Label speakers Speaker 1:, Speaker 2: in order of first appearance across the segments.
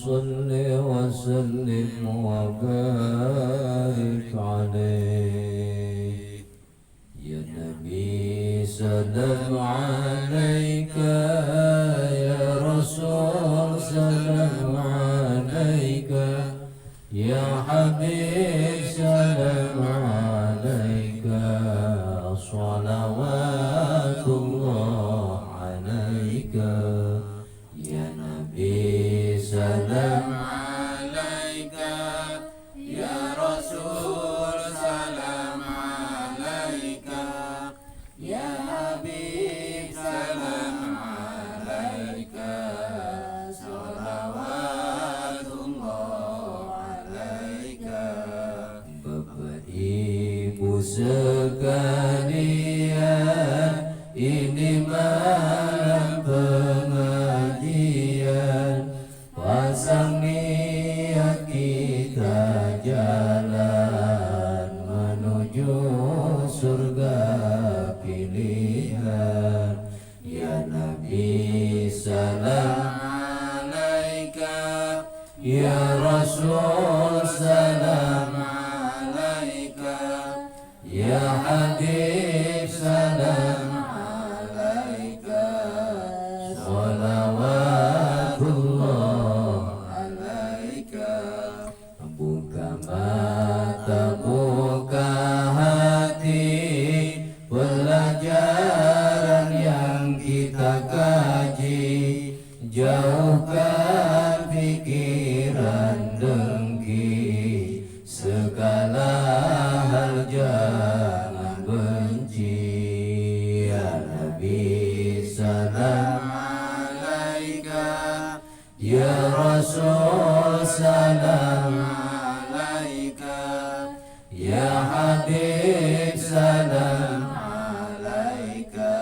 Speaker 1: صل وسلم وبارك عليه يا نبي سلام عليك يا رسول سلام عليك يا حبيب سلام عليك صلوات الله عليك يا نبي سلام عليك يا رسول سلام عليك يا حبيب سلام عليك صلوات الله عليك. Bapak Ibu sekalian, ini malam pengajian, pasang niat kita jalan menuju surga pilihan. Ya Nabi salam alaika, ya Rasul salam alaika, ya Habib salam alaika, salawatullah alaika. Buka mata, buka hati, pelajaran yang kita kaji, jauhkan pikiran dengki, segala hal jangan benci. Ya Nabi salam alaika, ya Rasul salam alaika, ya Habib salam alaika,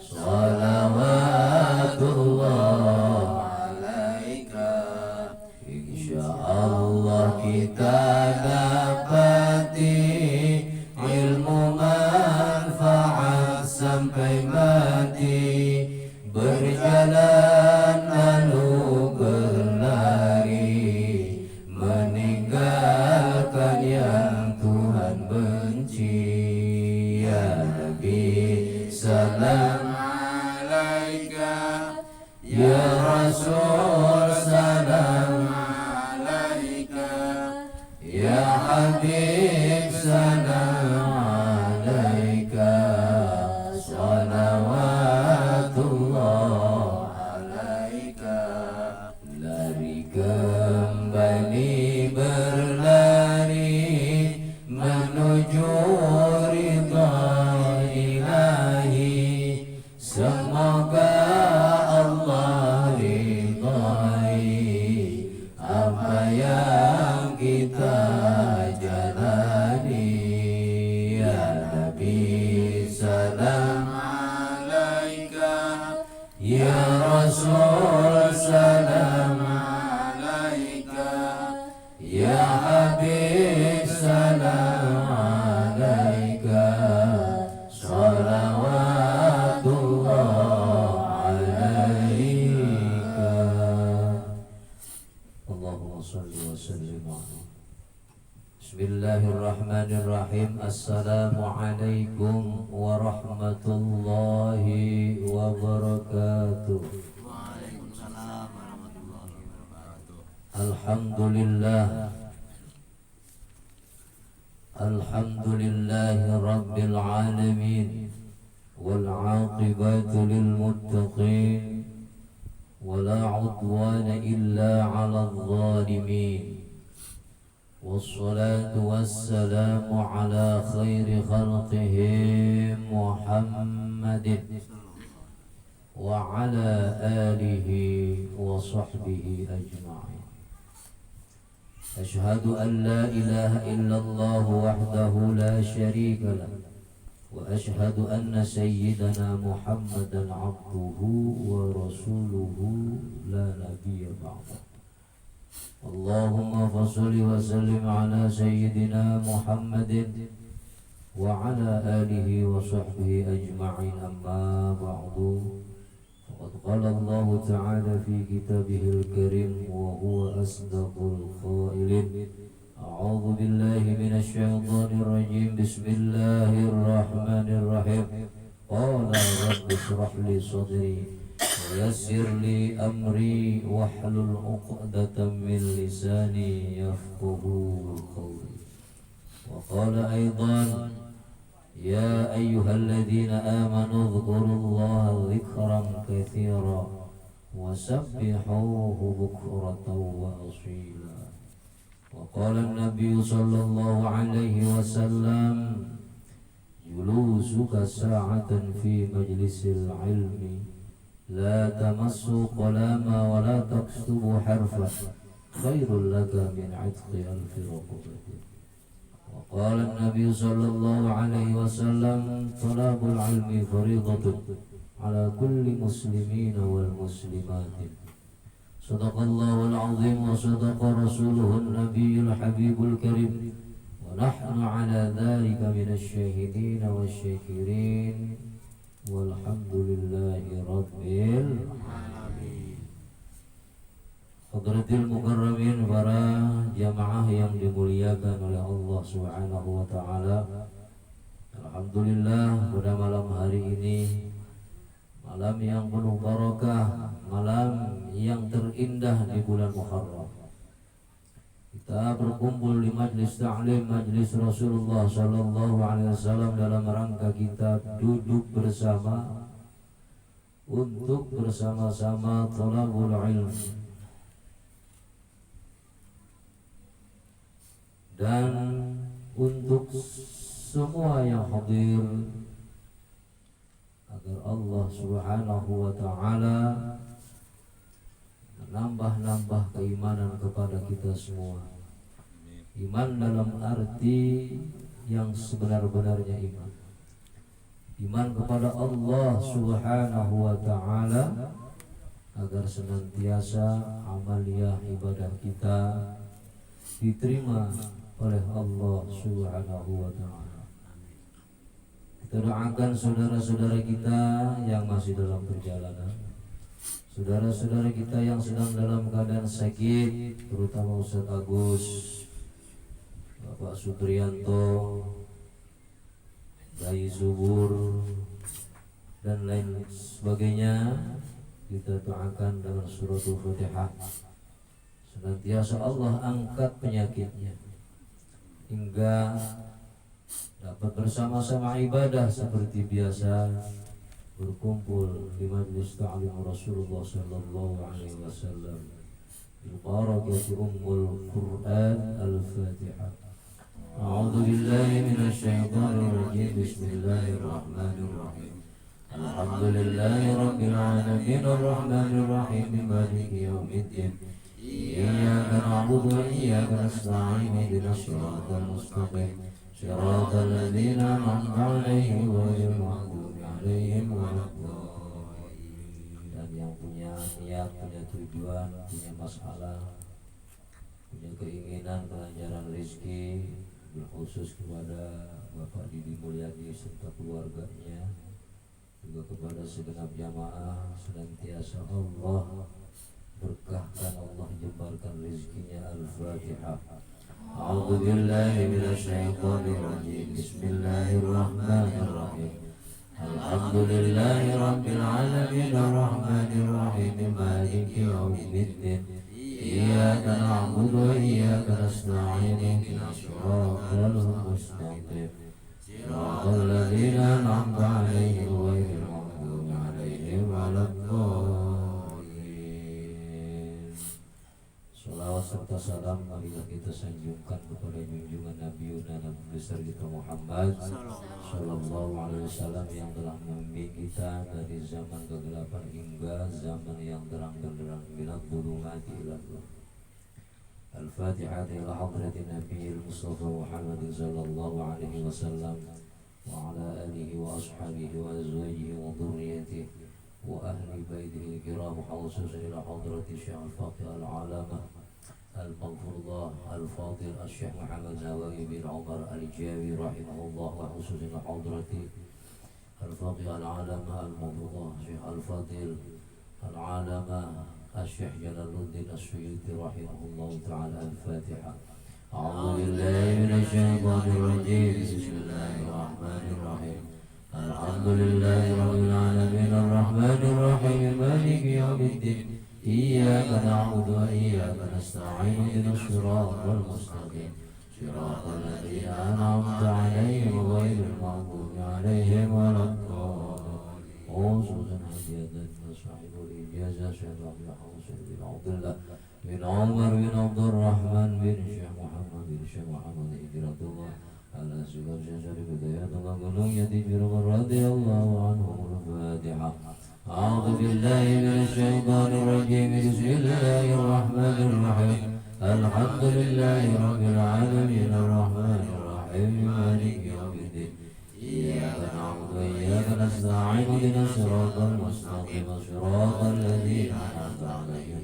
Speaker 1: salawatullah alaika. Insyaallah kita dapati ilmu manfaat sampai mati, berjalan lalu berlari, meninggalkan yang Tuhan benci. Ya Nabi salam alaika, ya Rasul salam alaika, ya Habib salam alaika, salawatullah alaika. Lari kembali berlari menuju ridha ilahi, semoga Allah ridhai apa yang kita jalani. Ya Nabi salam alaika, ya Rasul salam alaika, ya Habib salam alaika, salawatullah alaika. Allahumma salli wa sallim ala. Bismillahirrahmanirrahim. Assalamualaikum warahmatullahi wabarakatuh.
Speaker 2: Waalaikumsalam warahmatullahi wabarakatuh.
Speaker 1: Alhamdulillah, alhamdulillahi rabbil alamin, wal aqibatu lil muttaqin, wala udwana illa 'alal zalimin. Wassalatu wassalamu ala khairi khalqihi Muhammadin wa ala alihi wa sahbihi ajma'in. Ashhadu an la ilaha illallah wahdahu la sharika lah, wa ashhadu anna sayyidana Muhammadan abduhu wa rasuluhu la nabiyya ba'dah. Allahumma fasholli wa sallim ala sayyidina Muhammadin wa ala alihi wa sahbihi ajma'in, amma ba'du. Faqad قال الله تعالى في كتابه الكريم وهو أصدق القائلين أعوذ بالله من الشيطان الرجيم بسم الله الرحمن الرحيم قال رب اشرح لي صدري ويسر لي أمري واحلل عقدة من لساني يفقه قولي وقال أيضا يا أيها الذين آمنوا اذكروا الله ذكرا كثيرا وسبحوه بكرة وأصيلا وقال النبي صلى الله عليه وسلم جلوسك ساعة في مجلس العلم لا تمس قلاما ولا تكتب حرفا خير لك من عتق ألف رقبة وقال النبي صلى الله عليه وسلم طلب العلم فريضة على كل مسلمين والمسلمات صدق الله العظيم وصدق رسوله النبي الحبيب الكريم ونحن على ذلك من الشاهدين والشاكرين والحمد لله رب العالمين. Hadratil mukarramin, para jamaah yang dimuliakan oleh Allah Subhanahu wa taala. Alhamdulillah pada malam hari ini, malam yang penuh barakah, malam yang terindah di bulan Muharram, kita berkumpul di majlis ta'lim, majlis Rasulullah sallallahu alaihi wasallam dalam rangka kita duduk bersama untuk bersama-sama thalabul ilm. Dan untuk semua yang hadir, agar Allah Subhanahu wa taala menambah-nambah keimanan kepada kita semua. Iman dalam arti yang sebenar-benarnya iman. Iman kepada Allah Subhanahu wa taala, agar senantiasa amaliyah ibadah kita diterima oleh Allah Subhanahu wa taala. Kita doakan saudara-saudara kita yang masih dalam perjalanan, saudara-saudara kita yang sedang dalam keadaan sakit, terutama Ustaz Agus, Bapak Supriyanto, Bayi Subur, dan lain sebagainya. Kita doakan dengan suratul Fatihah, senantiasa Allah angkat penyakitnya hingga dapat bersama-sama ibadah seperti biasa, berkumpul di majlis ta'lim Rasulullah sallallahu alaihi wasallam bil barakati ummul Quran al-Fatihah. A'udzu billahi minasy syaithanir rajim. Bismillahirrahmanirrahim. Alhamdulillahi rabbil alamin arrahmanir rahim maliki yaumiddin. Iyyaka na'budu wa iyyaka nasta'in ihdinas siratal mustaqim siratal ladzina an'amta 'alaihim ghairil maghdubi 'alaihim waladdallin. Dan yang punya niat, punya tujuan, punya masalah, punya keinginan kelancaran rezeki, khusus kepada Bapak Didi Mulyadi serta keluarganya, juga kepada segenap jamaah, senantiasa Allah berkahkan, Allah jembarkan rezekinya. Al-Fatihah. A'udzu billahi minasy syaithanir rajim. Bismillahirrahmanirrahim. Alhamdulillahi rabbil alamin arrahmanir rahim maliki yaumiddin. Iyyaka na'budu wa iyyaka nasta'in ihdinas siratal mustaqim siratal ladzina an'amta 'alaihim ghairil maghdubi 'alaihim waladdallin. Salawat serta salam marilah kita sanjungkan kepada junjungan Nabi besar kita Muhammad sallallahu alaihi wasallam yang telah membimbing kita dari zaman kegelapan hingga zaman yang terang benderang, minat dhulumati ila nur. Al-Fatihah ila hadratin Nabiyil Mustafa Muhammad sallallahu alaihi wasallam wa ala alihi wa ashabihi wa azwajihi wa dhurriyyatihi wa ahli baitihi kiram, khususan ila hadrati Syekh Al-Faqih Al-Alamah Al-Maghfurullah Al-Fadil Al-Syekh Muhammad Nawawi bin Umar Al-Jawi rahimahullah, wa khususan ila hadrati Al-Faqih Al-Alamah Al-Maghfurullah Syekh Al-Fadil العلامة الشيخ جلال الدين السيوطي رحمه الله تعالى. الفاتحة. أعوذ بالله من الشيطان الرجيم. بسم الله الرحمن الرحيم. الحمد لله رب العالمين الرحمن الرحيم مالك يوم الدين إياك نعبد وإياك نستعين اهدنا الصراط المستقيم صراط الذين أنعمت عليهم غير المغضوب عليهم ولا الضالين. خصوصا هديتنا صاحب الإجازة شيخ عبد الحسين بن عبد الله بن عمر بن عبد الرحمن بن شيخ محمد بن شيخ محمد هجرة الله على سبيل الجزر بداية gunung Yatijur رضي الله عنهم. الفاتحة. أعوذ بالله من الشيطان الرجيم. بسم الله الرحمن الرحيم. الحمد لله رب العالمين الرحمن الرحيم مالك يوم الدين إياك نعبد وإياك نستعين اهدنا الصراط المستقيم صراط الذين أنعمت عليهم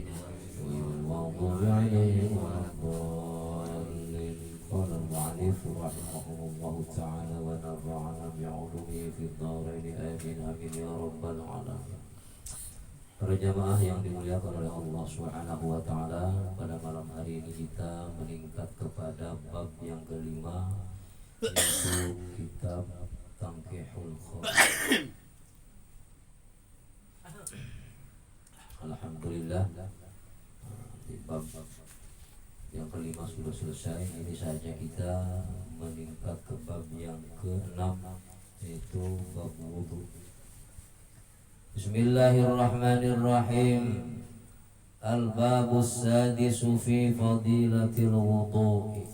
Speaker 1: غير المغضوب عليهم ولا الضالين. قال المؤلف رحمه الله تعالى ونفعنا بعلومه في الدارين آمين آمين يا رب العالمين. Para jamaah yang dimuliakan oleh Allah Subhanahu wa taala, pada malam hari ini kita meningkat kepada bab yang kelima, yaitu kitab Tanqihul Khair. Alhamdulillah, di bab yang kelima sudah selesai. Ini saja kita meningkat ke bab yang keenam, yaitu bab wudu. Bismillahirrahmanirrahim. Al-babus sadisu fi fadilatil wudu.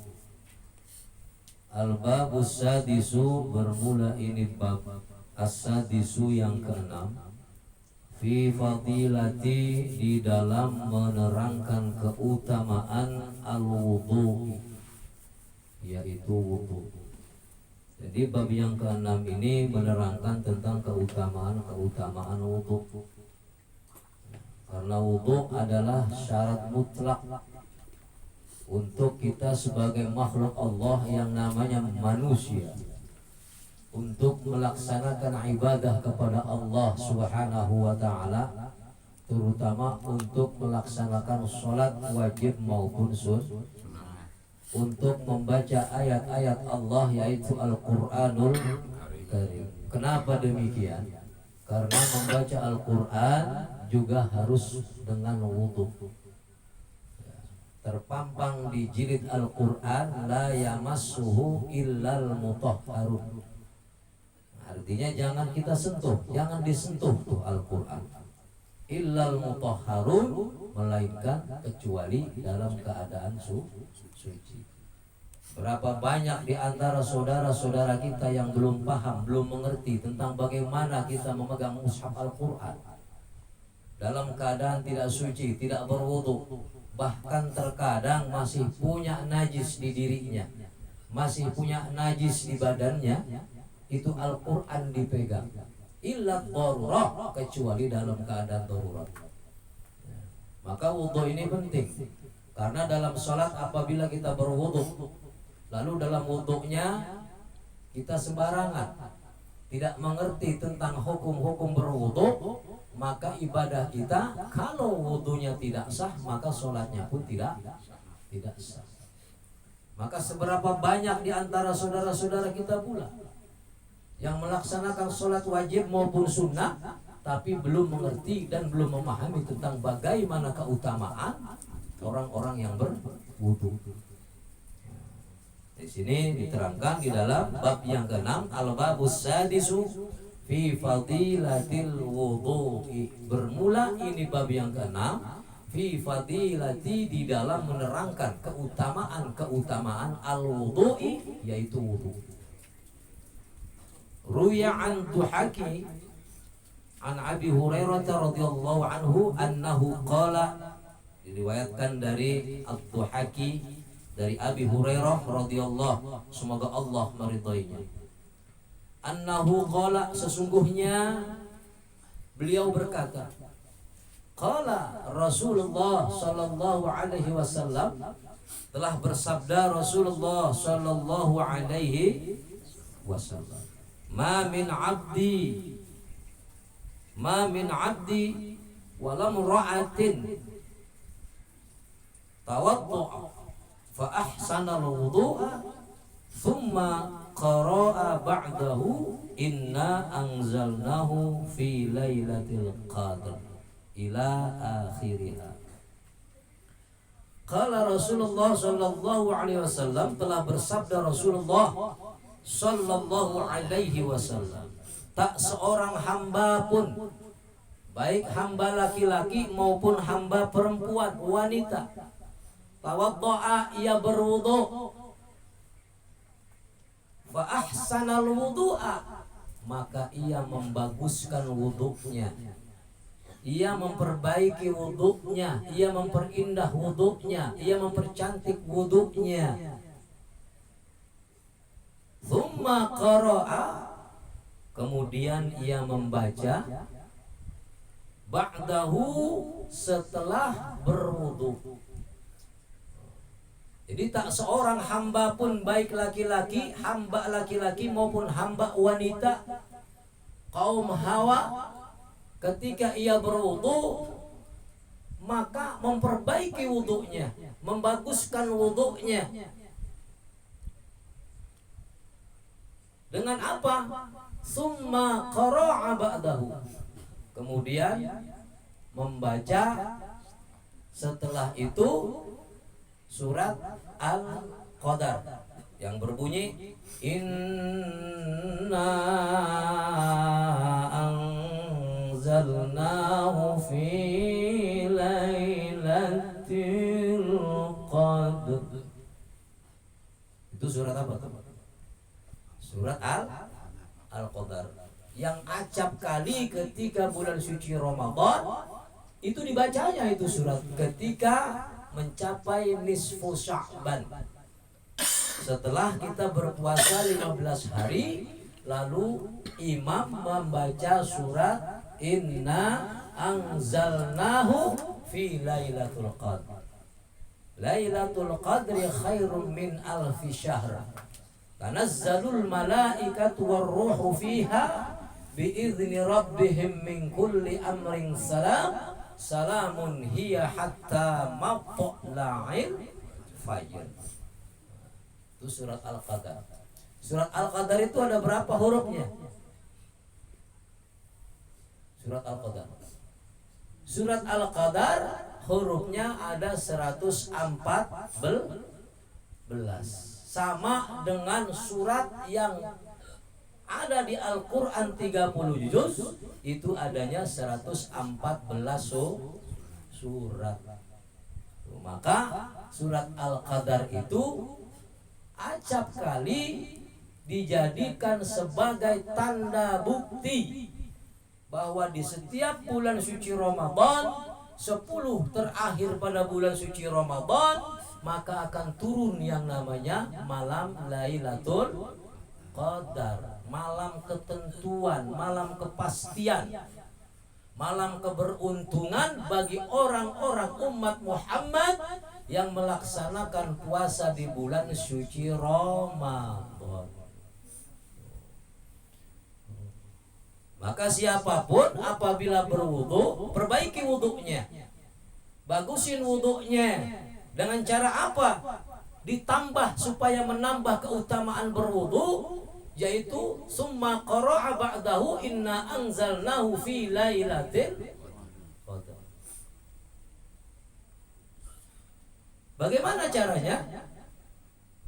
Speaker 1: Al-babus sadisu, bermula ini bab as-sadisu yang keenam, fi fadilati, di dalam menerangkan keutamaan al-wudu, yaitu wudu. Jadi bab yang keenam ini menerangkan tentang keutamaan wudu. Karena wudu adalah syarat mutlak untuk kita sebagai makhluk Allah yang namanya manusia, untuk melaksanakan ibadah kepada Allah Subhanahu wa taala, terutama untuk melaksanakan sholat wajib maupun sunnah, untuk membaca ayat-ayat Allah yaitu Al-Quranul Karim. Kenapa demikian? Karena membaca Al-Quran juga harus dengan wudu. Terpampang di jilid Al-Quran, la yamassuhu illal mutahharun. Artinya jangan kita sentuh, jangan disentuh tuh Al-Quran. Illal mutahharun, melainkan kecuali dalam keadaan suci. Berapa banyak di antara saudara-saudara kita yang belum paham, belum mengerti tentang bagaimana kita memegang mushaf Al-Quran dalam keadaan tidak suci, tidak berwudu, bahkan terkadang masih punya najis di dirinya, masih punya najis di badannya, itu Al-Quran dipegang. Illa darurah, kecuali dalam keadaan darurat. Maka wudu ini penting, karena dalam sholat apabila kita berwudu, lalu dalam wudunya kita sembarangan, tidak mengerti tentang hukum-hukum berwudu, maka ibadah kita kalau wudunya tidak sah, maka sholatnya pun tidak sah. Maka seberapa banyak di antara saudara-saudara kita pula yang melaksanakan sholat wajib maupun sunnah, tapi belum mengerti dan belum memahami tentang bagaimana keutamaan orang-orang yang berwudu. Di sini diterangkan di dalam bab yang ke-6, al-babus sadisu fi fadilatil wudu'i. Bermula ini bab yang ke-6, fi fadilati, di dalam menerangkan keutamaan al-wudu'i, yaitu wudu. Ruya an Tuhaki an Abi Hurairah radhiyallahu anhu annahu qala, diriwayatkan dari Ad-Duhaki dari Abi Hurairah radhiyallahu, semoga Allah meridainya, annahu qala, sesungguhnya beliau berkata, qala Rasulullah sallallahu alaihi wasallam, telah bersabda Rasulullah sallallahu alaihi wasallam, ma min abdi walam ra'atin tawaddu'a fa ahsana al-wudu'a thumma qara'a ba'dahu inna anzalnahu fi lailatul qadr ila akhiriha. Qala Rasulullah sallallahu alaihi wasallam, telah bersabda Rasulullah sallallahu alaihi wasallam, tak seorang hamba pun, baik hamba laki-laki maupun hamba perempuan wanita, tawaddo'a, ia berwudu, fa ahsanal wudu'a, maka ia membaguskan wudunya, ia memperbaiki wudunya, ia memperindah wudunya, ia mempercantik wudunya. Thumma qara'a, kemudian ia membaca, ba'dahu, setelah berwudu. Jadi tak seorang hamba pun, baik laki-laki, hamba laki-laki maupun hamba wanita, kaum Hawa, ketika ia berwudu maka memperbaiki wudunya, membaguskan wudunya. Dengan apa? Summa qara'a ba'dahu, kemudian membaca setelah itu surat Al-Qadar yang berbunyi inna anzalnahu fi lailatul qadr. Itu surat apa? Surat Al-Qadar yang acap kali ketika bulan suci Ramadan itu dibacanya itu surat ketika mencapai nisfu Sya'ban. Setelah kita berpuasa 15 hari, lalu imam membaca surat inna anzalnahu fi lailatul qadr. Lailatul qadri khairum min alfi syahr. Tanazzalul malaikatu warruhu fiha biizni rabbihim min kulli amrin salam. Salamun hiya hatta matla'il fajr. Itu surat Al-Qadar. Surat Al-Qadar itu ada berapa hurufnya? Surat Al-Qadar. Surat Al-Qadar hurufnya ada 114, sama dengan surat yang ada di Al-Quran 30 juz, itu adanya 114 surat. Maka surat Al-Qadar itu acap kali dijadikan sebagai tanda bukti bahwa di setiap bulan suci Ramadan, 10 terakhir pada bulan suci Ramadan, maka akan turun yang namanya malam Lailatul Qadar, malam ketentuan, malam kepastian, malam keberuntungan bagi orang-orang umat Muhammad yang melaksanakan puasa di bulan suci Ramadan. Maka siapapun apabila berwudu, perbaiki wudunya, bagusin wudunya. Dengan cara apa? Ditambah supaya menambah keutamaan berwudu, yaitu summa qara'a ba'dahu inna anzalnahu fi lailatul qadr. Bagaimana caranya?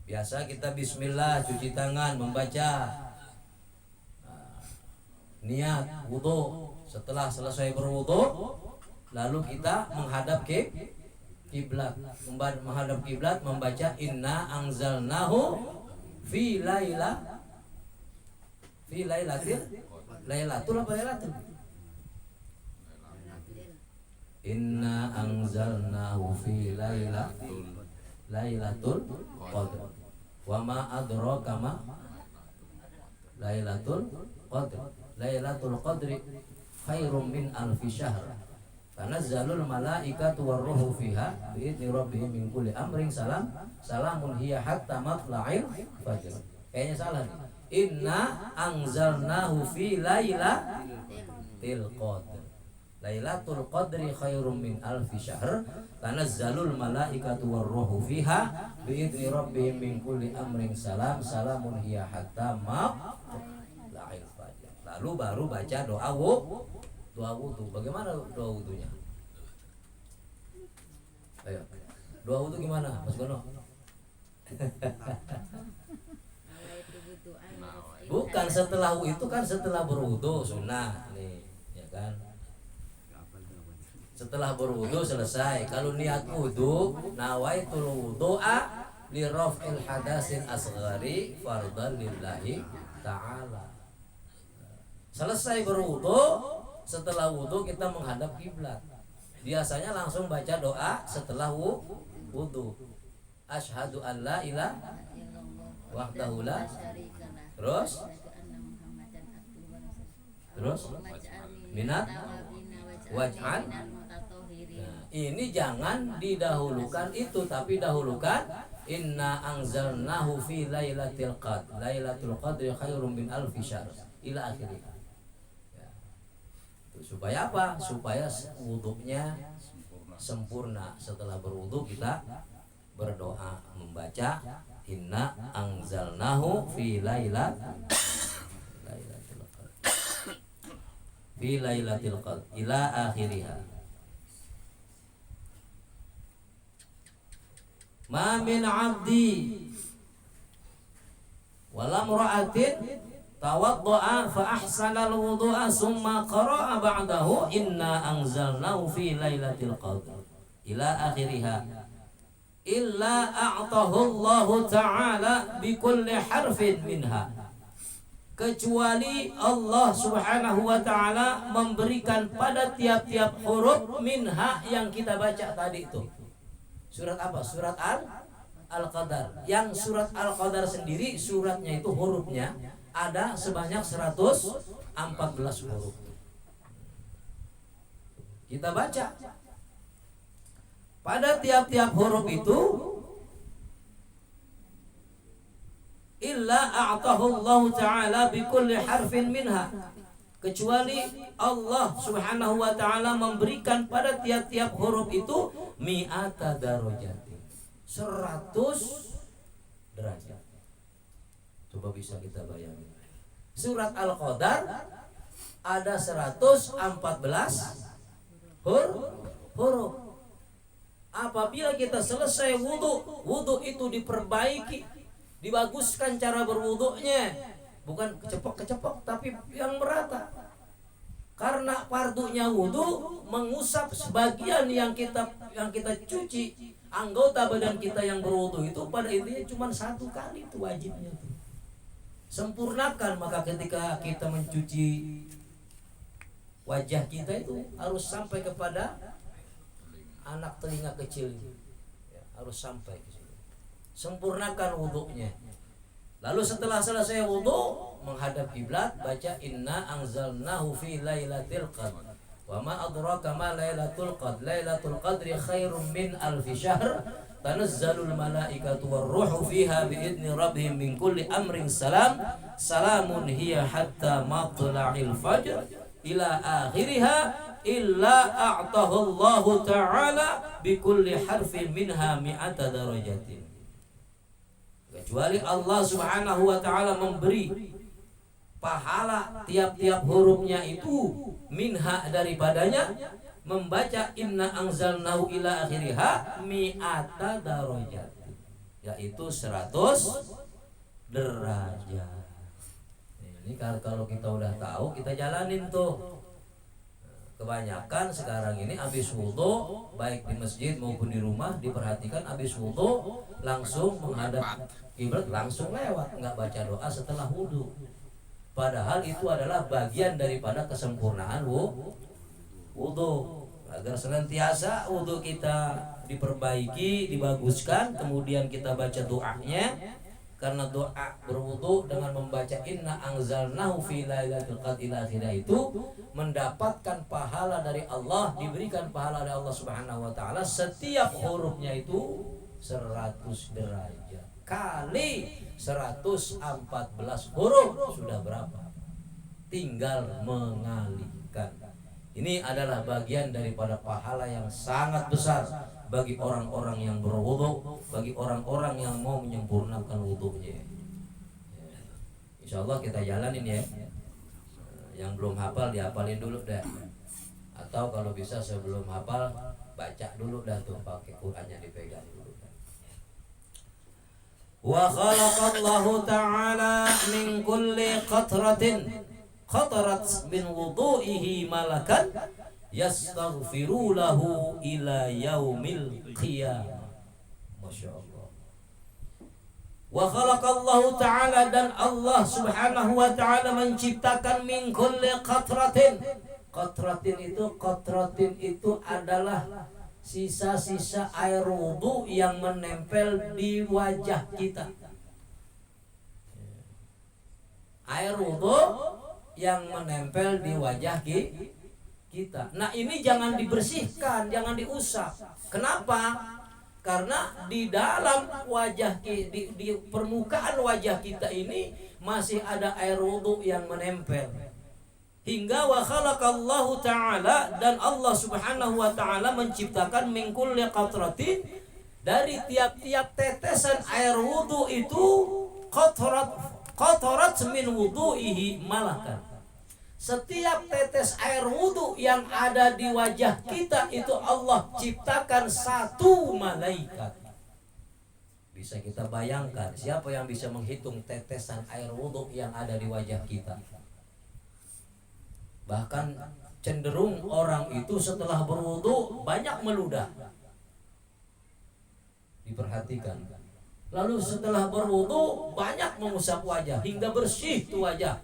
Speaker 1: Biasa kita bismillah, cuci tangan, membaca, niat wudu. Setelah selesai berwudu, lalu kita menghadap kiblat, menghadap kiblat, membaca inna anzalnahu fi lailatul apa lailatul? Inna anzalnahu fi lailatul qadr. Wa ma adraka ma lailatul qadr. Lailatul qadri khairum min alfi syahr. Tanazzalul malaikatu warruhu fiha bi'izni rabbihim min kulli amrin salam. Salamun hiya hatta matla'il fajr. Kayaknya salah nih. Inna anzalnahu fi lailatul qadr. Lailatul Qadri khairum min alfi syahr tanazzalul malaikatu warruhu fiha biidzni rabbihim min kulli amrin salam salamun hiya hatta matla'il fajr. Lalu baru baca doa wudu. Bagaimana doa wudunya? Ayo. Doa wudu gimana, Mas Gono? Bukan setelah itu kan setelah berwudu sunnah nih, ya kan? Setelah berwudu selesai, kalau niat wudu, nawaitul wudu'a li raf'il hadasin asghari fardhan lillahi ta'ala. Selesai berwudu, setelah wudu kita menghadap kiblat. Biasanya langsung baca doa setelah wudu. Asyhadu an la ilaha wahdahu la terus minat waj'al. Nah, ini jangan didahulukan itu, tapi dahulukan inna anzalnahu fi lailatul qadr. Lailatul qadri khairum min alfi syahr ila akhirih. Ya. Supaya apa? Supaya wudunya sempurna. Setelah berwudu kita berdoa membaca inna anzalnahu fi lailatul qadr fi lailatul qadr ila akhiriha. Ma min 'abdi wala mura'atin tawadda'a fa ahsana al-wudu'a summa qara'a ba'dahu inna anzalnahu fi lailatul qadr ila akhiriha illa a'tahu Allah ta'ala bi kulli harfin minha, kecuali Allah Subhanahu wa ta'ala memberikan pada tiap-tiap huruf minha yang kita baca tadi itu. Surat apa? Surat Al-Qadar. Yang surat Al-Qadar sendiri suratnya itu hurufnya ada sebanyak 114 huruf. Kita baca. Pada tiap-tiap huruf itu illa a'tahu Allah ta'ala bi kulli harfin minha, kecuali Allah Subhanahu wa ta'ala memberikan pada tiap-tiap huruf itu mi'ata darajatin, 100 derajat. Coba bisa kita bayangin. Surat Al-Qadar ada 114 huruf. Apabila kita selesai wudu itu diperbaiki, dibaguskan cara berwudunya, bukan kecepok tapi yang merata. Karena fardunya wudu mengusap sebagian yang kita cuci, anggota badan kita yang berwudu itu pada intinya cuma 1 kali itu wajibnya itu. Sempurnakan, maka ketika kita mencuci wajah kita itu harus sampai kepada anak telinga kecil itu, ya, harus sampai ke situ. Sempurnakan wudunya. Lalu setelah selesai wudu menghadap kiblat, baca inna anzalnahu fi lailatul qadr. Wa ma adraka ma lailatul qadr. Lailatul qadri khairum min alfi syahr. Tanazzalul malaikatu warruhu fiha biidzni rabbihim min kulli amrin salam. Salamun hiya hatta matla'il fajr ila akhiriha illa a'tahu Allah ta'ala bi kulli harfin minha mi'ata darajatin. Kecuali Allah Subhanahu wa ta'ala memberi pahala tiap-tiap hurufnya itu minha daripadanya, membaca inna anzalnahu ila akhiriha mi'ata darajat, yaitu 100 derajat. Ini kalau kita udah tahu, kita jalanin tuh. Kebanyakan sekarang ini habis wudu, baik di masjid maupun di rumah, diperhatikan habis wudu langsung menghadap kiblat, langsung lewat, nggak baca doa setelah wudu. Padahal itu adalah bagian daripada kesempurnaan wudu. Agar senantiasa wudu kita diperbaiki, dibaguskan, kemudian kita baca doanya. Karena doa berwudu dengan membaca inna anzalnahu fi lailatul qadri itu mendapatkan pahala dari Allah, diberikan pahala dari Allah Subhanahu wa taala, setiap hurufnya itu 100 derajat kali 114 huruf sudah berapa? Tinggal mengalihkan. Ini adalah bagian daripada pahala yang sangat besar bagi orang-orang yang berwudu, bagi orang-orang yang mau menyempurnakan wudunya. Insya Allah kita jalanin ya. Yang belum hafal dihafalin dulu dah. Atau kalau bisa sebelum hafal baca dulu dah tuh, pakai Qur'annya dipegang dulu. Wa khalaqallahu ta'ala min kulli qatratin qatarat min wudu'ihi malakan yastaghfiru lahu ila yaumil qiyamah. Masya Allah. Wa khalaqallahu ta'ala, dan Allah subhanahu wa ta'ala menciptakan min kulli qatratin. Qatratin itu adalah sisa-sisa air wudu yang menempel di wajah kita. Air wudu yang menempel di wajah kita. Nah, ini jangan dibersihkan, jangan diusap. Kenapa? Karena di dalam wajah di permukaan wajah kita ini masih ada air wudu yang menempel. Hingga wa khalaqallahu ta'ala, dan Allah subhanahu wa ta'ala menciptakan min kulli qatratin, dari tiap-tiap tetesan air wudu itu qatarat min wudu'ihi malakan. Setiap tetes air wudu yang ada di wajah kita itu Allah ciptakan satu malaikat. Bisa kita bayangkan siapa yang bisa menghitung tetesan air wudu yang ada di wajah kita? Bahkan cenderung orang itu setelah berwudu banyak meludah. Diperhatikan. Lalu setelah berwudu banyak mengusap wajah hingga bersih tuh wajah.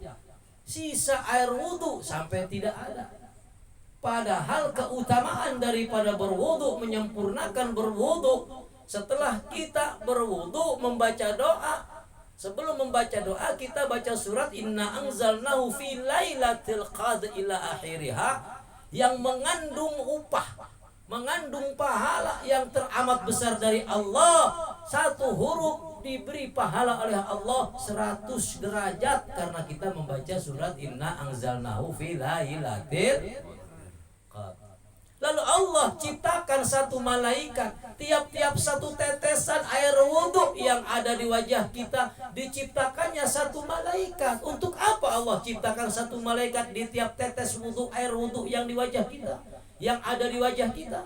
Speaker 1: Sisa air wudu sampai tidak ada. Padahal keutamaan daripada berwudu, menyempurnakan berwudu, setelah kita berwudu membaca doa. Sebelum membaca doa kita baca surat Inna anzalnahu fi lailatul qadr ila akhiriha, yang mengandung upah, mengandung pahala yang teramat besar dari Allah. Satu huruf diberi pahala oleh Allah 100 derajat karena kita membaca surat Inna anzalnahu fi lailatul qadr. Lalu Allah ciptakan satu malaikat. Tiap-tiap satu tetesan air wudhu yang ada di wajah kita diciptakannya satu malaikat. Untuk apa Allah ciptakan satu malaikat di tiap tetes wudhu, air wudhu yang di wajah kita, yang ada di wajah kita?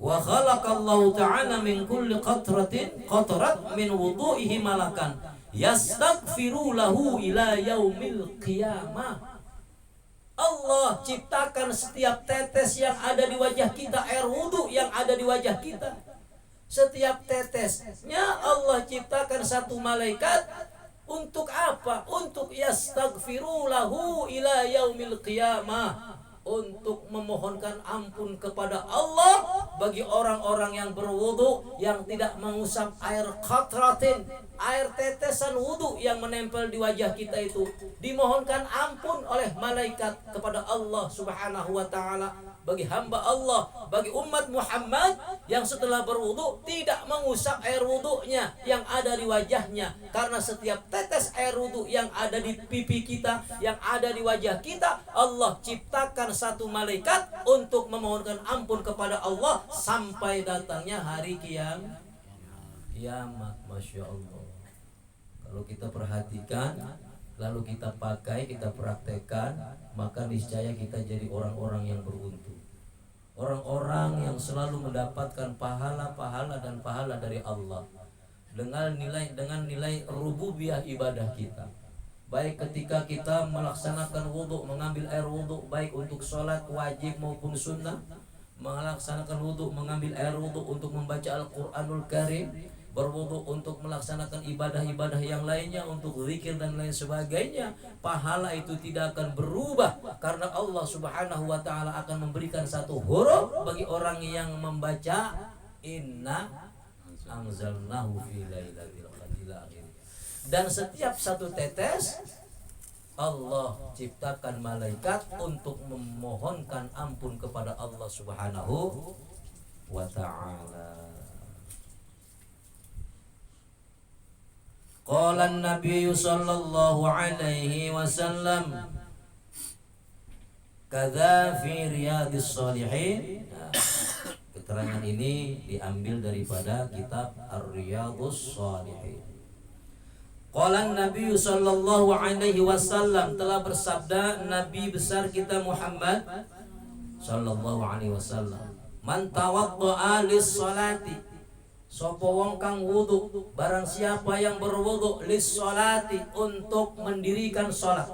Speaker 1: Wa khalaqallahu ta'ala min kulli qatratin qatarat min wudu'ihi malakan yastaghfiru lahu ila yaumil qiyamah. Allah ciptakan setiap tetes yang ada di wajah kita, air wudu yang ada di wajah kita. Setiap tetesnya Allah ciptakan satu malaikat. Untuk apa? Untuk yastaghfiru lahu ila yaumil qiyamah. Untuk memohonkan ampun kepada Allah bagi orang-orang yang berwudu yang tidak mengusap air qatratin, air tetesan wudu yang menempel di wajah kita itu, dimohonkan ampun oleh malaikat kepada Allah subhanahu wa ta'ala bagi hamba Allah, bagi umat Muhammad yang setelah berwudu tidak mengusap air wudunya yang ada di wajahnya. Karena setiap tetes air wudu yang ada di pipi kita, yang ada di wajah kita, Allah ciptakan satu malaikat untuk memohonkan ampun kepada Allah sampai datangnya hari kiamat. Masya Allah. Kalau kita perhatikan, lalu kita pakai, kita praktekkan, maka niscaya kita jadi orang-orang yang beruntung. Orang-orang yang selalu mendapatkan pahala-pahala dan pahala dari Allah dengan nilai rububiyah ibadah kita. Baik ketika kita melaksanakan wudu, mengambil air wudu, baik untuk sholat wajib maupun sunnah, melaksanakan wudu, mengambil air wudu untuk membaca Al-Quranul Karim, berwudu untuk melaksanakan ibadah-ibadah yang lainnya, untuk zikir dan lain sebagainya, pahala itu tidak akan berubah karena Allah subhanahu wa ta'ala akan memberikan satu huruf bagi orang yang membaca Inna anzalnahu fi lailatul qadr. Dan setiap satu tetes Allah ciptakan malaikat untuk memohonkan ampun kepada Allah subhanahu wa ta'ala. Qala an-nabiy sallallahu alaihi wasallam kadza fi riyadhis shalihin. Nah, keterangan ini diambil daripada kitab Ar-Riyadhus Shalihin. Qala an-nabiy sallallahu alaihi wasallam, telah bersabda Nabi besar kita Muhammad sallallahu alaihi wasallam, man tawaddaa lis-sholati, sapa wong kang wudu, barang siapa yang berwudu lis-sholati, untuk mendirikan salat,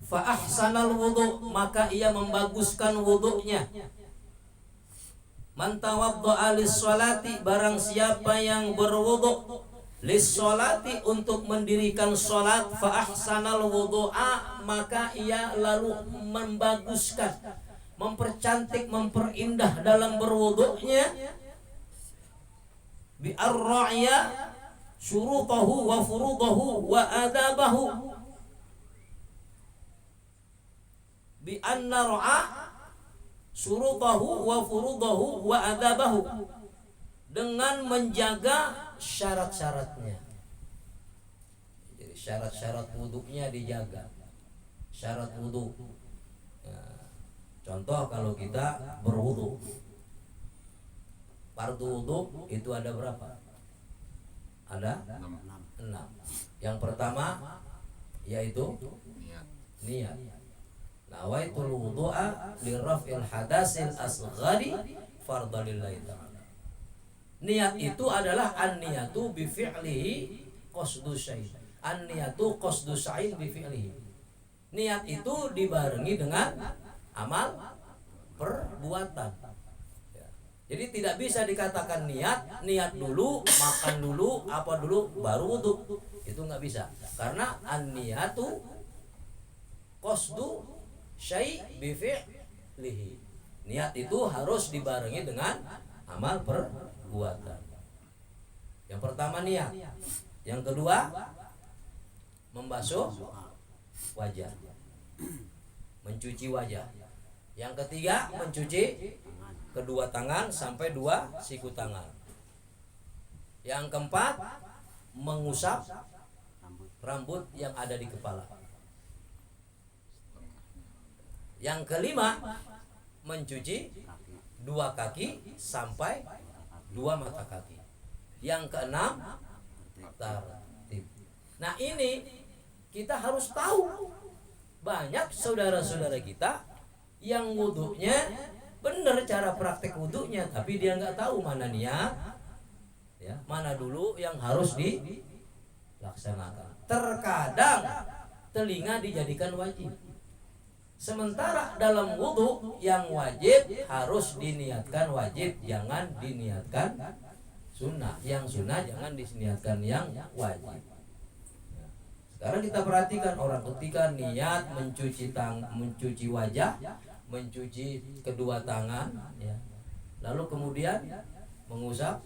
Speaker 1: fa ahsanal wudu, maka ia membaguskan wudunya. Man tawaddaa lis-sholati, barang siapa yang berwudu lis-sholati, untuk mendirikan salat, fa ahsanal wudu'a, maka ia lalu membaguskan, mempercantik, memperindah dalam berwudunya, bi ar-ra'ya syurutahu wa furudahu wa adabahu, bi an-nar'a syurutahu wa furudahu wa adabahu, dengan menjaga syarat-syaratnya. Jadi syarat-syarat wudunya dijaga. Syarat wudu. Nah, contoh kalau kita berwudu, fardu wudu itu ada berapa? Ada 6. Yang pertama yaitu niat. Nawaitul wudu'a liraf'il hadasil asghari fardalillahi ta'ala. Niat itu adalah an-niyatu bi fi'lihi qasdu syai'. An-niyatu qasdu syai' bi fi'lihi. Niat itu dibarengi dengan amal perbuatan. Ya. Jadi tidak bisa dikatakan niat dulu, makan dulu, apa dulu baru wudu. Itu nggak bisa. Karena an-niyatu qasdu syai' bi fi'lihi. Niat itu harus dibarengi dengan amal perbuatan. Yang pertama niat, yang kedua membasuh wajah, mencuci wajah, yang ketiga mencuci kedua tangan sampai 2 siku tangan, yang keempat mengusap rambut yang ada di kepala, yang kelima mencuci 2 kaki sampai 2 mata kaki, yang keenam tartib. Nah ini kita harus tahu, banyak saudara-saudara kita yang wudunya benar, cara praktek wudunya, tapi dia nggak tahu mana niat, ya, mana dulu yang harus dilaksanakan. Terkadang telinga dijadikan wajib, sementara dalam wudu yang wajib harus diniatkan wajib, jangan diniatkan sunnah. Yang sunnah jangan diniatkan yang wajib. Sekarang kita perhatikan orang ketika niat mencuci wajah, mencuci kedua tangan, ya, lalu kemudian mengusap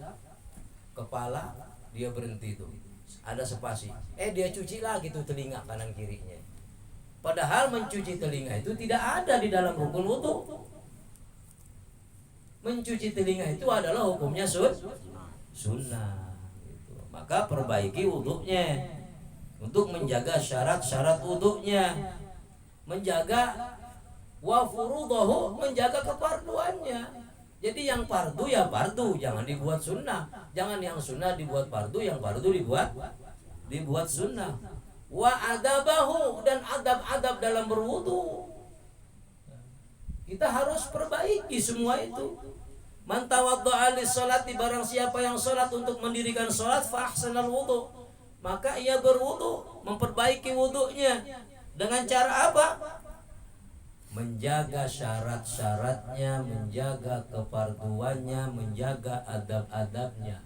Speaker 1: kepala, dia berhenti tuh, ada spasi, dia cuci lagi tuh telinga kanan kirinya. Padahal mencuci telinga itu tidak ada di dalam rukun wudu. Mencuci telinga itu adalah hukumnya sunnah. Gitu. Maka perbaiki wudunya untuk menjaga syarat-syarat wudunya, menjaga wa furudahu, menjaga kefarduannya. Jadi yang fardu ya fardu, jangan dibuat sunnah. Jangan yang sunnah dibuat fardu, yang fardu dibuat sunnah. Wa adabahu, dan adab-adab dalam berwudu kita harus perbaiki semua itu. Man tawaddaa lis-sholati, barang siapa yang sholat untuk mendirikan sholat, fa ahsanal wudu, maka ia berwudu, memperbaiki wudunya dengan cara apa? Menjaga syarat-syaratnya, menjaga kefarduannya, menjaga adab-adabnya.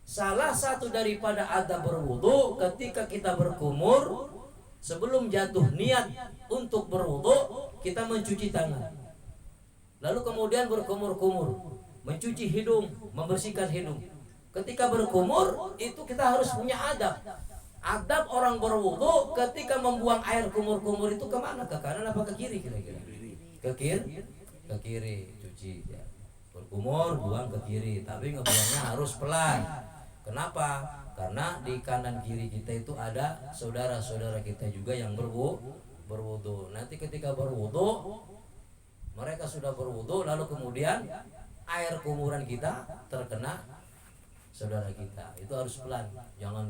Speaker 1: Salah satu daripada adab berwudu, ketika kita berkumur, sebelum jatuh niat untuk berwudu, kita mencuci tangan. Lalu kemudian berkumur-kumur, mencuci hidung, membersihkan hidung. Ketika berkumur, itu kita harus punya adab. Adab orang berwudu ketika membuang air kumur-kumur itu kemana? Ke kanan apa ke kiri kira-kira? Ke kiri, cuci. Ya. Berkumur, buang ke kiri, tapi ngebuangnya harus pelan. Kenapa? Karena di kanan kiri kita itu ada saudara-saudara kita juga yang berwudu. Nanti ketika berwudu, mereka sudah berwudu, lalu kemudian air kumuran kita terkena saudara kita. Itu harus pelan, jangan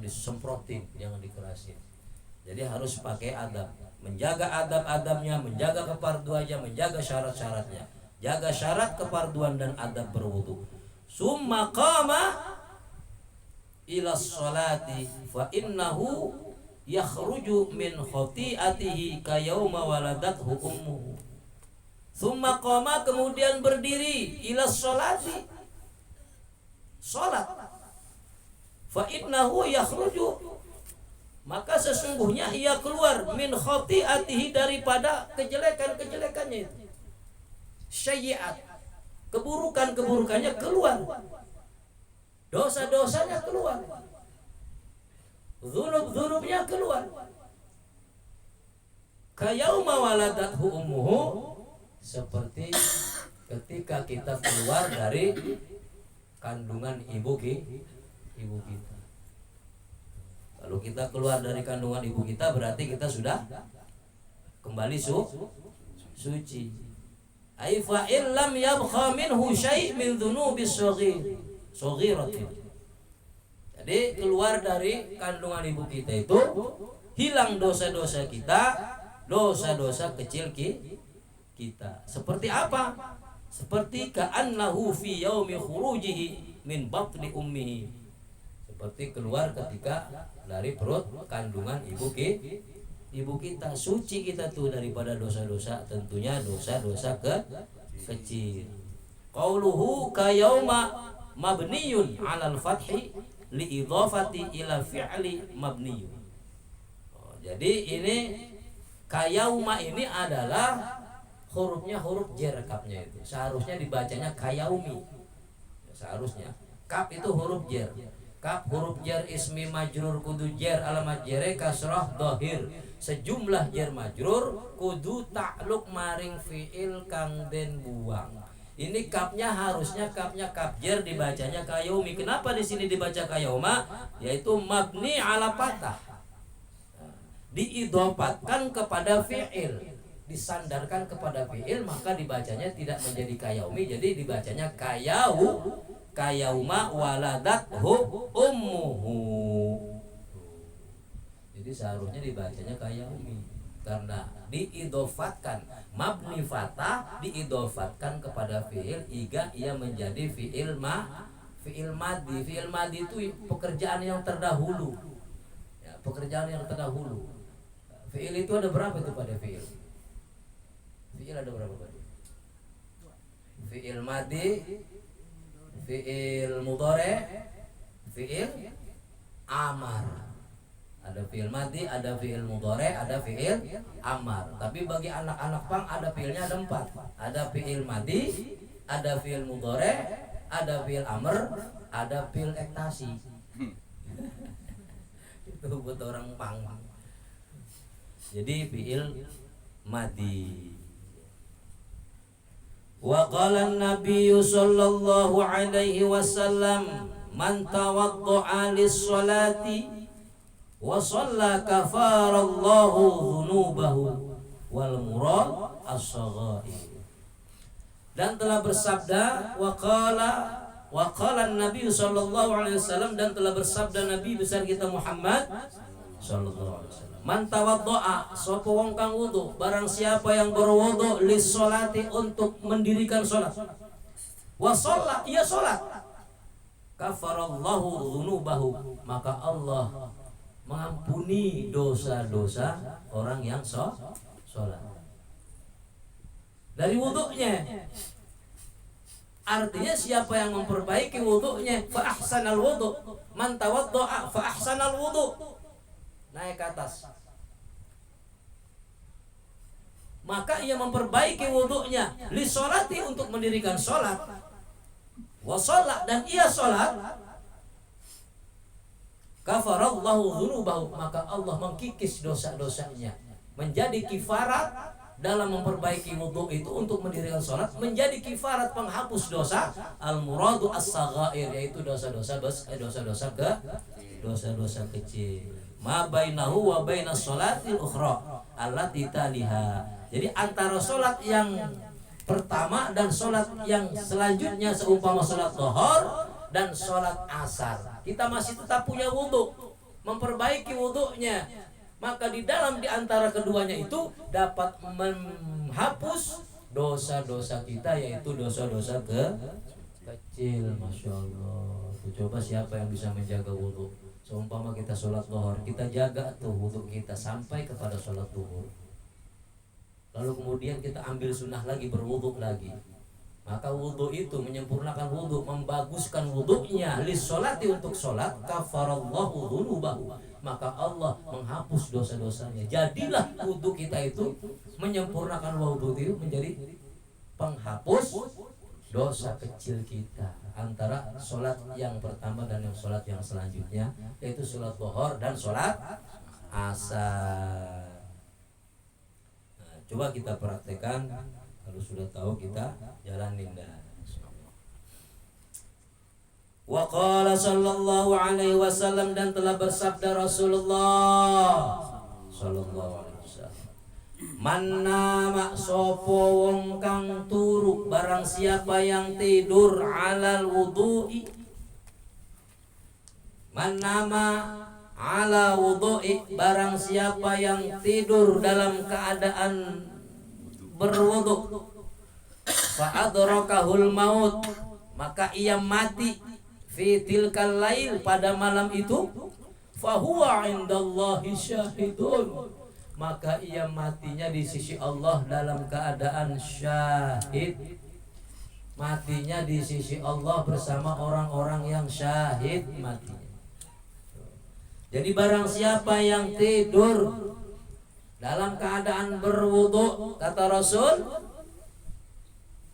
Speaker 1: disemprotin, jangan dikerasin. Jadi harus pakai adab, menjaga adab-adabnya, menjaga keparduannya, menjaga syarat-syaratnya, jaga syarat keparduan dan adab berwudu. Summa qama ila sholati fa innahu yakhruju min khati'atihi kayauma waladathu ummuhu. Summa qama, kemudian berdiri, ila sholati, sholat. Fa innahu yakhruju, maka sesungguhnya ia keluar, min khati'atihi, daripada kejelekan-kejelekannya itu, sayyi'at, keburukan-keburukannya keluar, dosa-dosanya keluar, dzunub-dzunubnya keluar. Kayauma waladathu ummuhu, seperti ketika kita keluar dari kandungan ibu kita. Kalau kita keluar dari kandungan ibu kita, berarti kita sudah kembali suci. Ai fa illam yabqa minhu syai' min dzunubis shaghiratin. Jadi keluar dari kandungan ibu kita itu hilang dosa-dosa kita, dosa-dosa kecil kita. Seperti apa? Seperti ka'annahu fi yaumi khurujihi min batni ummihi. Seperti keluar ketika dari perut kandungan ibu kita. Suci kita tuh daripada dosa-dosa, tentunya dosa-dosa kecil. Qauluhu kayauma mabniyun 'alal fathi li idhafati ila fi'li mabniyun. Jadi ini kayauma ini adalah hurufnya huruf jar, kapnya itu seharusnya dibacanya kayaumi, seharusnya. Kap itu huruf jar. Kap huruf jar ismi majrur kudu jar alamat jare kasrah dhahir. Sejumlah jar majrur kudu takluk maring fiil kang den buang. Ini kapnya harusnya kapnya kap jar, dibacanya kayaumi. Kenapa di sini dibaca kayauma? Yaitu mabni ala patah, diidhofatkan kepada fiil, disandarkan kepada fiil, maka dibacanya tidak menjadi kayaumi, jadi dibacanya kayauma waladathu ummuhu. Jadi seharusnya dibacanya kayaumi karena diidhofatkan, mabni fatah diidhofatkan kepada fiil hingga ia menjadi fiil madi. Fiil madi itu pekerjaan yang terdahulu, ya, pekerjaan yang terdahulu. Fiil itu ada berapa itu pada fiil? Fiil ada berapa pada? Fiil madi, fiil mudhari, fiil amar. Ada fiil madi, ada fiil mudhari, ada fiil amar. Tapi bagi anak-anak pang ada fiilnya ada 4. Ada fiil madi, ada fiil mudhari, ada fiil amr, ada fiil ektasi. Itu buat orang pang. Jadi fiil madi. Wa qala an-nabiy sallallahu alaihi wasallam man tawadda'a lis-salati wa shalla kafarallahu dzunubahu wal murad as-saghair. Dan telah bersabda wa qala an-nabiy sallallahu alaihi wasallam, dan telah bersabda Nabi besar kita Muhammad sallallahu alaihi wasallam, man tawadda'a, sapa wong kang wudu, barang siapa yang berwudu lis-sholati, untuk mendirikan salat, wa shalla, ia salat, kafarallahu dzunubahu, maka Allah mengampuni dosa-dosa orang yang sholat dari wudunya. Artinya siapa yang memperbaiki wudunya, fa ahsanal wudu, man tawadda'a fa ahsanal wudu, naik ke atas, maka ia memperbaiki wudunya li sholati, untuk mendirikan sholat, wa sholat, dan ia sholat, kafarallahu dzunubahu, maka Allah mengkikis dosa-dosanya, menjadi kifarat
Speaker 3: dalam memperbaiki wudhu itu untuk mendirikan sholat menjadi kifarat penghapus dosa al-muradu as-saghair, yaitu dosa-dosa kecil. Ma bainahu wa bainas sholatil ukhra allati taliha. Jadi antara sholat yang pertama dan sholat yang selanjutnya seumpama sholat zuhur dan sholat asar, kita masih tetap punya wudhu, memperbaiki wudhunya, maka di antara keduanya itu dapat menghapus dosa-dosa kita, yaitu dosa-dosa kecil. Masya Allah. Coba siapa yang bisa menjaga wudhu? Seumpama kita sholat zuhur, kita jaga tuh wudhu kita sampai kepada sholat zuhur, lalu kemudian kita ambil sunnah lagi, berwudhu lagi, maka wudhu itu menyempurnakan wudhu, membaguskan wudhunya lis sholati, untuk sholat, kafarallahu dzunubahu, maka Allah menghapus dosa-dosanya. Jadilah wudhu kita itu, menyempurnakan wudhu itu menjadi penghapus dosa kecil kita antara sholat yang pertama dan yang sholat yang selanjutnya, yaitu sholat zuhur dan sholat asar. Coba kita praktekkan, kalau sudah tahu kita jalanin dah. Wa qala sallallahu alaihi wasallam, dan telah bersabda Rasulullah sallallahu alaihi wasallam, man nama sopo wong kang turu, barang siapa yang tidur alal wudu'i, man nama ala wudu'i, barang siapa yang tidur dalam keadaan berwudu, fa adrakahul maut, maka ia mati, fi tilkal lail, pada malam itu, fa huwa indallahi syahidun, maka ia matinya di sisi Allah dalam keadaan syahid, matinya di sisi Allah bersama orang-orang yang syahid matinya. Jadi barang siapa yang tidur dalam keadaan berwudu, kata Rasul,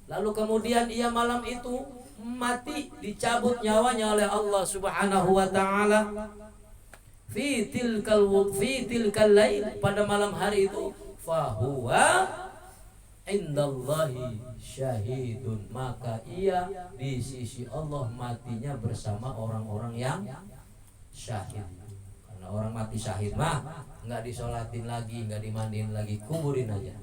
Speaker 3: lalu kemudian ia malam itu mati, dicabut nyawanya oleh Allah Subhanahu wa taala, fi tilkal lail, pada malam hari itu, fahuwa indallahi syahidun, maka ia di sisi Allah matinya bersama orang-orang yang syahid. Orang mati syahid mah nggak disolatin lagi, nggak dimandiin lagi, kuburin aja,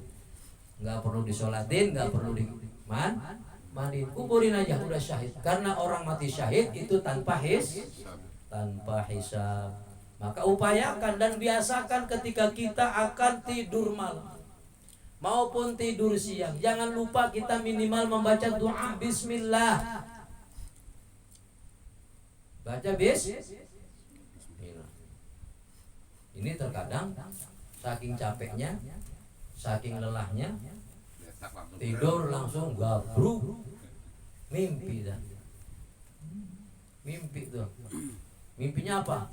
Speaker 3: nggak perlu disolatin, nggak perlu dimandiin, kuburin aja, udah syahid. Karena orang mati syahid itu tanpa hisab. Maka upayakan dan biasakan ketika kita akan tidur malam maupun tidur siang, jangan lupa kita minimal membaca doa bismillah. Baca bismillah. Ini terkadang saking capeknya, saking lelahnya, tidur langsung gabruk, mimpi dah. Mimpi tuh. Mimpinya apa?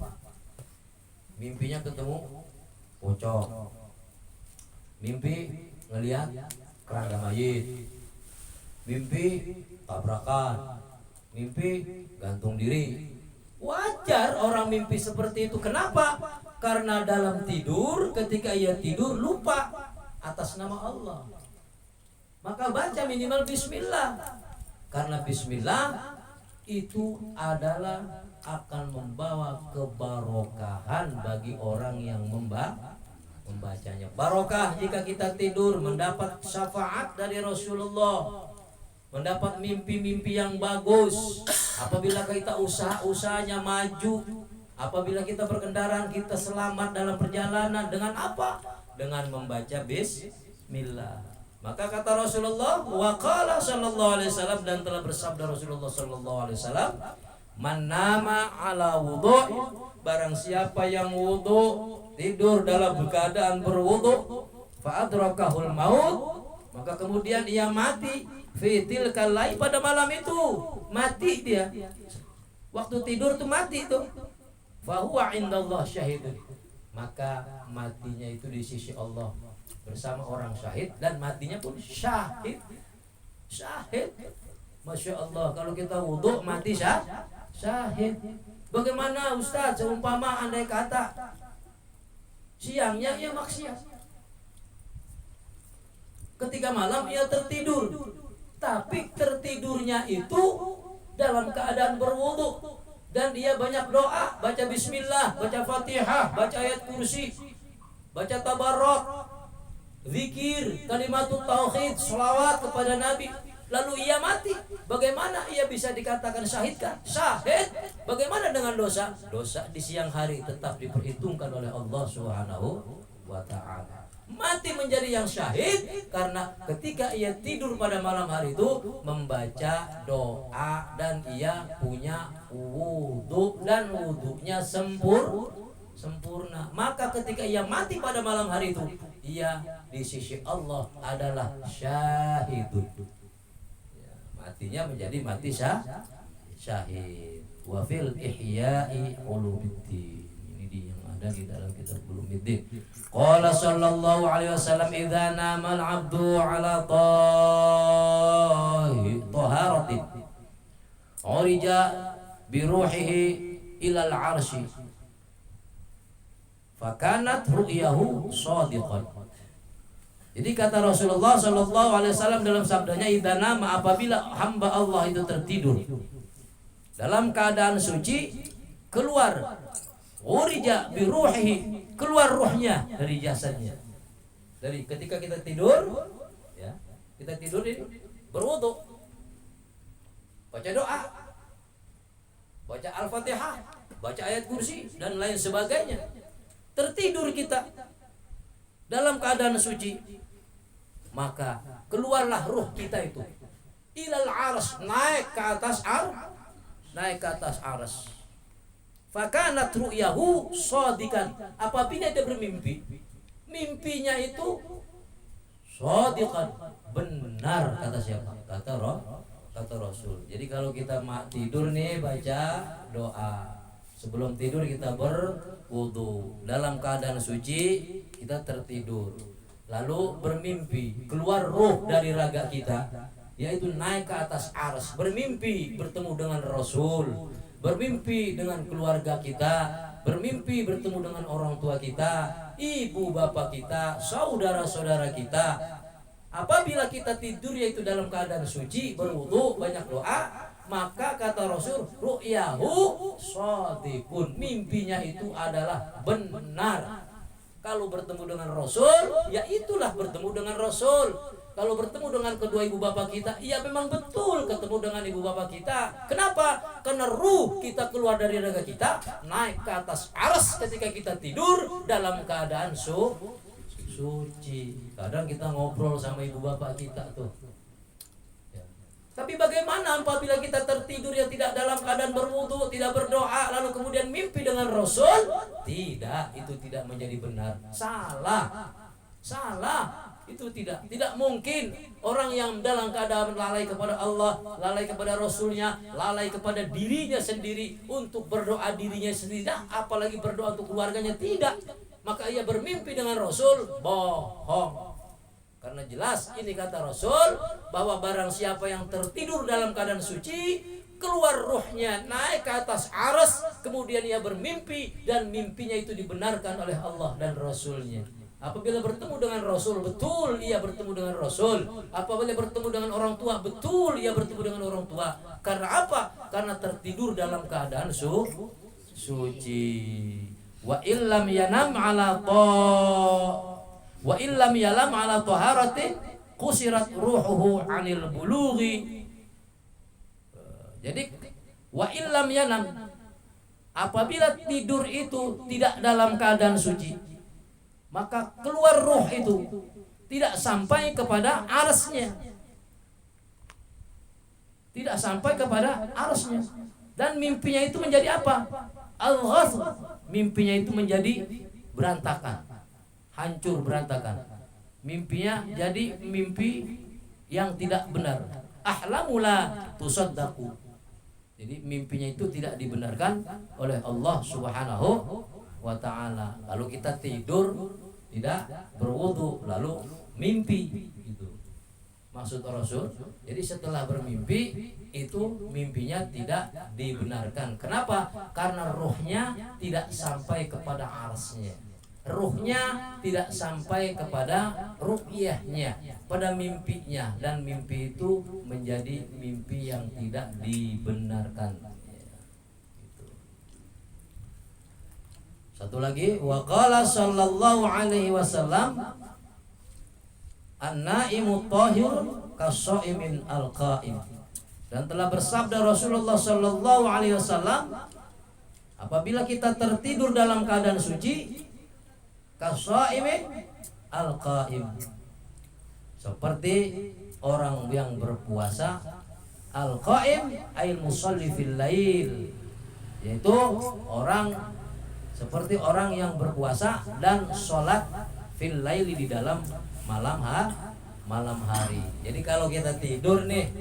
Speaker 3: Mimpinya ketemu pocong. Mimpi ngelihat keranda mayit. Mimpi tabrakan. Mimpi gantung diri. Wajar orang mimpi seperti itu. Kenapa? Karena dalam tidur, ketika ia tidur lupa atas nama Allah, maka baca minimal bismillah. Karena bismillah itu adalah akan membawa kebarokahan bagi orang yang membacanya. Barokah jika kita tidur, mendapat syafaat dari Rasulullah, mendapat mimpi-mimpi yang bagus. Apabila kita usahanya maju, apabila kita berkendaraan, kita selamat dalam perjalanan, dengan apa? Dengan membaca bismillah. Maka kata Rasulullah, wa qala sallallahu alaihi wasallam, dan telah bersabda Rasulullah sallallahu alaihi wasallam, man nama ala wudu', barang siapa yang wudu, tidur dalam keadaan berwudu, fa adrakahul maut, maka kemudian ia mati, fi tilkal lail, pada malam itu mati dia. Waktu tidur tuh mati tuh. Fahuwa indallah syahidun, maka matinya itu di sisi Allah bersama orang syahid, dan matinya pun syahid. Masya Allah, kalau kita wudhu mati syahid. Bagaimana Ustaz, seumpama andai kata siangnya ia maksiat, ketika malam ia tertidur. Tapi tertidurnya itu dalam keadaan berwudu dan dia banyak doa, baca bismillah, baca Fatihah, baca ayat kursi, baca tabarok, zikir, kalimatut tauhid, sholawat kepada Nabi. Lalu ia mati, bagaimana ia bisa dikatakan syahidkah? Syahid. Bagaimana dengan dosa? Dosa di siang hari tetap diperhitungkan oleh Allah Subhanahu wa ta'ala. Mati menjadi yang syahid karena ketika ia tidur pada malam hari itu membaca doa dan ia punya wudu dan wudunya sempurna. Maka ketika ia mati pada malam hari itu, ia di sisi Allah adalah syahidun. Matinya menjadi mati syahid. Wa fil ihya'i ulumiddin. Ini yang ada di dalam kitab Ulumiddin. Qala sallallahu alaihi wasallam idza nama al-'abdu 'ala taharatin urija bi ruhihi ila al-'arsy fakanat ru'yahu shadiqan. Jadi kata Rasulullah Sallallahu Alaihi Wasallam dalam sabdanya, idanama, apabila hamba Allah itu tertidur dalam keadaan suci, keluar urija biruhihi, keluar ruhnya dari jasadnya. Dari ketika kita tidur, ya, kita tidur ini berwudu, baca doa, baca Al-Fatihah, baca ayat kursi dan lain sebagainya. Tertidur kita dalam keadaan suci, maka keluarlah ruh kita itu ilal arsy, naik ke atas arsy. Fakanat ru'yahu shadiqan, apabila dia bermimpi, mimpinya itu shadiqan, benar. Kata siapa? Kata Rasul. Jadi kalau kita tidur nih, baca doa. Sebelum tidur kita berwudu, dalam keadaan suci kita tertidur, lalu bermimpi, keluar ruh dari raga kita, yaitu naik ke atas arsy, bermimpi bertemu dengan Rasul, bermimpi dengan keluarga kita, bermimpi bertemu dengan orang tua kita, ibu bapak kita, saudara-saudara kita. Apabila kita tidur yaitu dalam keadaan suci, berwudu, banyak doa, maka kata Rasul, ru'yahu shadiqun, mimpinya itu adalah benar. Kalau bertemu dengan Rasul, ya itulah bertemu dengan Rasul. Kalau bertemu dengan kedua ibu bapak kita, ya memang betul ketemu dengan ibu bapak kita. Kenapa? Karena ruh kita keluar dari raga kita, naik ke atas arsy ketika kita tidur dalam keadaan suci. Kadang kita ngobrol sama ibu bapak kita tuh. Tapi bagaimana apabila kita tertidur yang tidak dalam keadaan berwudu, tidak berdoa, lalu kemudian mimpi dengan Rasul? Tidak, itu tidak menjadi benar. Salah. Itu tidak mungkin orang yang dalam keadaan lalai kepada Allah, lalai kepada Rasulnya, lalai kepada dirinya sendiri untuk berdoa dirinya sendiri, apalagi berdoa untuk keluarganya, tidak. Maka ia bermimpi dengan Rasul, bohong. Karena jelas ini kata Rasul bahwa barang siapa yang tertidur dalam keadaan suci, keluar ruhnya naik ke atas arsy, kemudian ia bermimpi dan mimpinya itu dibenarkan oleh Allah dan Rasulnya. Apabila bertemu dengan Rasul, betul ia bertemu dengan Rasul. Apabila bertemu dengan orang tua, betul ia bertemu dengan orang tua. Karena apa? Karena tertidur dalam keadaan suci. Wa illam yanam ala wa illam yalam ala taharatin qusirat ruhuhu anil bulughi. Jadi wa illam yanam, apabila tidur itu tidak dalam keadaan suci, maka keluar ruh itu tidak sampai kepada arsy-nya. Tidak sampai kepada arsy-nya. Dan mimpinya itu menjadi apa? Al-ghasb. Mimpinya itu menjadi berantakan, hancur berantakan. Mimpinya jadi mimpi yang tidak benar. Ahlamula tusaddaqu. Jadi mimpinya itu tidak dibenarkan oleh Allah Subhanahu wa ta'ala. Kalau kita tidur tidak berwudu lalu mimpi, itu maksud Rasul. Jadi setelah bermimpi itu mimpinya tidak dibenarkan. Kenapa? Karena ruhnya tidak sampai kepada arsy-nya. ruhnya tidak sampai kepada ru'yahnya, pada mimpinya, dan mimpi itu menjadi mimpi yang tidak dibenarkan. Gitu. Satu lagi, wa qala sallallahu alaihi wasallam, an-naimu tahir kasaimin al-qaim. Dan telah bersabda Rasulullah sallallahu alaihi wasallam, apabila kita tertidur dalam keadaan suci, kasaimin al-qaim, seperti orang yang berpuasa. Al-qaim ay musalli fil lail, yaitu orang seperti orang yang berpuasa dan sholat fil laili di dalam malam hari. Jadi kalau kita tidur nih,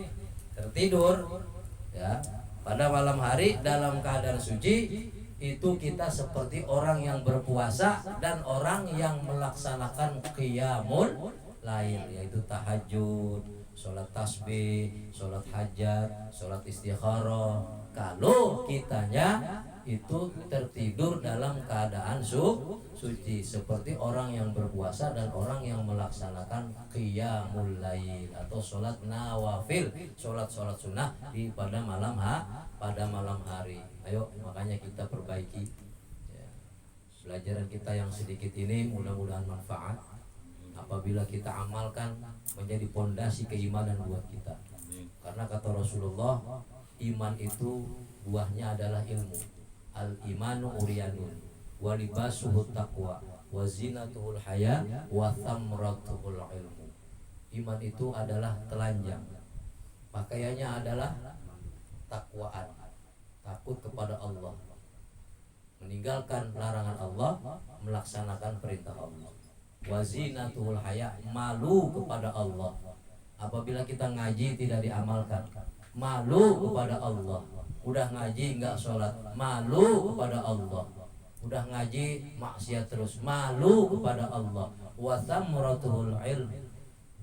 Speaker 3: tertidur ya pada malam hari dalam keadaan suci, itu kita seperti orang yang berpuasa dan orang yang melaksanakan qiyamul lail, yaitu tahajud, sholat tasbih, sholat hajat, sholat istikharah. Kalau kitanya itu tertidur dalam keadaan suci, seperti orang yang berpuasa dan orang yang melaksanakan qiyamul lail atau sholat nawafil, sholat sunnah pada malam hari. Ayo, makanya kita perbaiki ya, pelajaran kita yang sedikit ini, mudah-mudahan manfaat. Apabila kita amalkan, menjadi pondasi keimanan buat kita. Karena kata Rasulullah, iman itu buahnya adalah ilmu. Al-imanu uryanun wa libasuhu taqwa wa zinatuhul haya wa thamratuhul ilmu. Iman itu adalah telanjang, pakaiannya adalah takwaan, takut kepada Allah, meninggalkan larangan Allah, melaksanakan perintah Allah. Wa zinatuhul haya, malu kepada Allah. Apabila kita ngaji tidak diamalkan, malu kepada Allah. Udah ngaji enggak sholat, malu kepada Allah. Udah ngaji maksiat terus, malu kepada Allah. Wa thamratul ilm,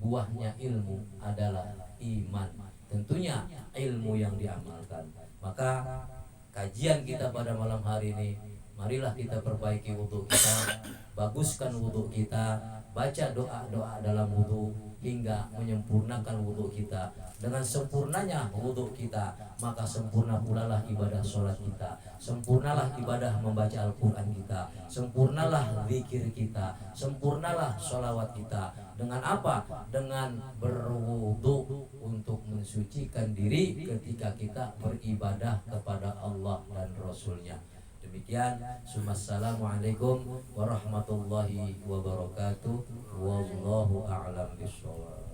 Speaker 3: buahnya ilmu adalah iman. Tentunya ilmu yang diamalkan. Maka kajian kita pada malam hari ini, marilah kita perbaiki wudu kita, baguskan wudu kita, baca doa-doa dalam wudu hingga menyempurnakan wudu kita. Dengan sempurnanya wudu kita, maka sempurna pula lah ibadah sholat kita, sempurnalah ibadah membaca Al-Quran kita, sempurnalah zikir kita, sempurnalah sholawat kita. Dengan apa? Dengan berwudu untuk mensucikan diri ketika kita beribadah kepada Allah dan Rasulnya. Demikian, Assalamualaikum warahmatullahi wabarakatuh. Wallahu a'lam bishawab.